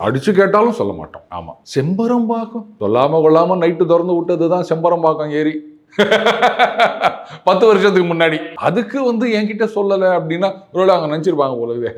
அடிச்சு கேட்டாலும் சொல்ல மாட்டோம். ஆமா, செம்பரம்பாக்கம் சொல்லாம கொள்ளாம நைட்டு திறந்து விட்டதுதான் செம்பரம்பாக்கம் ஏரி. 10 வருஷத்துக்கு முன்னாடி. அதுக்கு என்கிட்ட சொல்லல அப்படின்னா ஒருவேளை அவங்க நினைச்சிருப்பாங்க போல,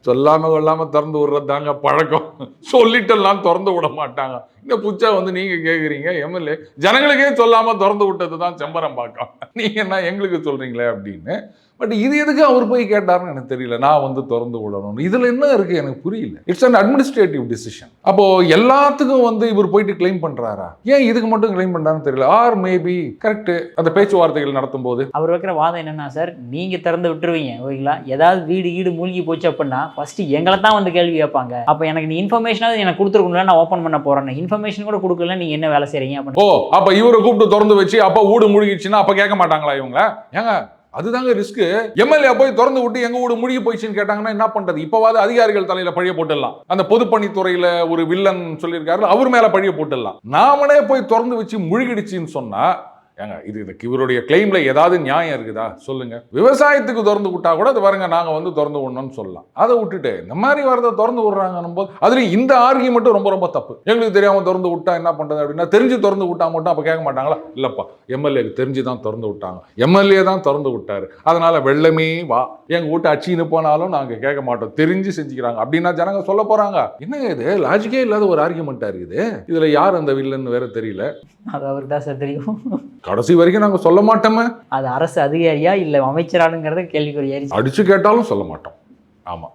சொல்லாம கொள்ளாம திறந்து விடுறதாங்க பழக்கம், சொல்லிட்டெல்லாம் திறந்து விட மாட்டாங்க. இந்த புச்சா நீங்க கேக்குறீங்க, எம்எல்ஏ ஜனங்களுக்கே சொல்லாம திறந்து விட்டதுதான் செம்பரம்பாக்கம், நீங்க என்ன எங்களுக்கு சொல்றீங்களே அப்படின்னு. பட் இது எதுக்கு அவர் போய் கேட்டாருன்னு எனக்கு தெரியல. நான் திறந்து விடணும், இதுல என்ன இருக்கு எனக்கு புரியல. It's an administrative decision. அப்போ எல்லாத்துக்கும் இவர் போயிட்டு கிளைம் பண்றாரா, ஏன் இதுக்கு மட்டும் கிளைம் பண்றாருன்னு தெரியல. ஆர் மேபி கரெக்ட், அந்த பேச்சுவார்த்தைகள் நடத்தும் போது அவர் வைக்கிற வாதம் என்னன்னா, சார் நீங்க திறந்து விட்டுருவீங்க ஓகேங்களா, ஏதாவது வீடு மூழ்கி போச்சு அப்படின்னா ஃபர்ஸ்ட் எங்களை தான் கேள்வி கேட்பாங்க. அப்ப எனக்கு நீ இன்ஃபர்மேஷனாவது எனக்கு கொடுத்துருக்கணும்ல, நான் ஓப்பன் பண்ண போறேன், இன்ஃபர்மேஷன் கூட கொடுக்கல, நீங்க என்ன வேலை செய்றீங்க அப்படின்னு. ஓ, அப்ப இவரை கூப்பிட்டு திறந்து வச்சு அப்ப வீடு மூழ்கிடுச்சுன்னா அப்ப கேட்க மாட்டாங்களா இவங்க? ஏங்க அதுதாங்க ரிஸ்க். எம்எல்ஏ போய் திறந்து விட்டு எங்க வீடு மூழ்கி போயிடுச்சுன்னு கேட்டாங்கன்னா என்ன பண்றது? இப்பவாது அதிகாரிகள் தலையில பழிய போட்டுடலாம். அந்த பொதுப்பணித்துறையில ஒரு வில்லன் சொல்லியிருக்காரு, அவர் மேல பழிய போட்டுடலாம். நாமளே போய் திறந்து வச்சு மூழ்கிடுச்சுன்னு சொன்னா ஏங்க இதுக்கு இவருடைய கிளைம்ல ஏதாவது நியாயம் இருக்குதா சொல்லுங்க? விவசாயத்துக்கு திறந்து விட்டா கூட அது பாருங்க, நாங்க திறந்து விடணும்னு சொல்லலாம். அதை விட்டுட்டு இந்த மாதிரி வரத திறந்து விடுறாங்க போது அதுலயும் இந்த ஆர்கியூமெண்ட் ரொம்ப ரொம்ப தப்பு. எங்களுக்கு தெரியாம திறந்து விட்டா என்ன பண்றது அப்படின்னா, தெரிஞ்சு திறந்து விட்டா மட்டும் அப்ப கேட்க மாட்டாங்களா? இல்லப்பா, எம்எல்ஏக்கு தெரிஞ்சுதான் திறந்து விட்டாங்க, எம்எல்ஏ தான் திறந்து விட்டாரு, அதனால வெள்ளமே வா எங்க வீட்டு அச்சின்னு போனாலும் நாங்க கேட்க மாட்டோம், தெரிஞ்சு செஞ்சுக்கிறாங்க அப்படின்னா ஜனங்க சொல்ல போறாங்க. என்னங்க இது லாஜிக்கே இல்லாத ஒரு ஆர்கியூமெண்டா இருக்குது. இதுல யார் அந்த வில்லன் வேற தெரியல. அது அவருக்கு தான் சார் தெரியும். கடைசி வரைக்கும் நாங்க சொல்ல மாட்டோமே. அது அரசு அதிகாரியா இல்ல அமைச்சரானுங்கிறத கேள்விக்குறியாயிருச்சு. அடிச்சு கேட்டாலும் சொல்ல மாட்டோம். ஆமா.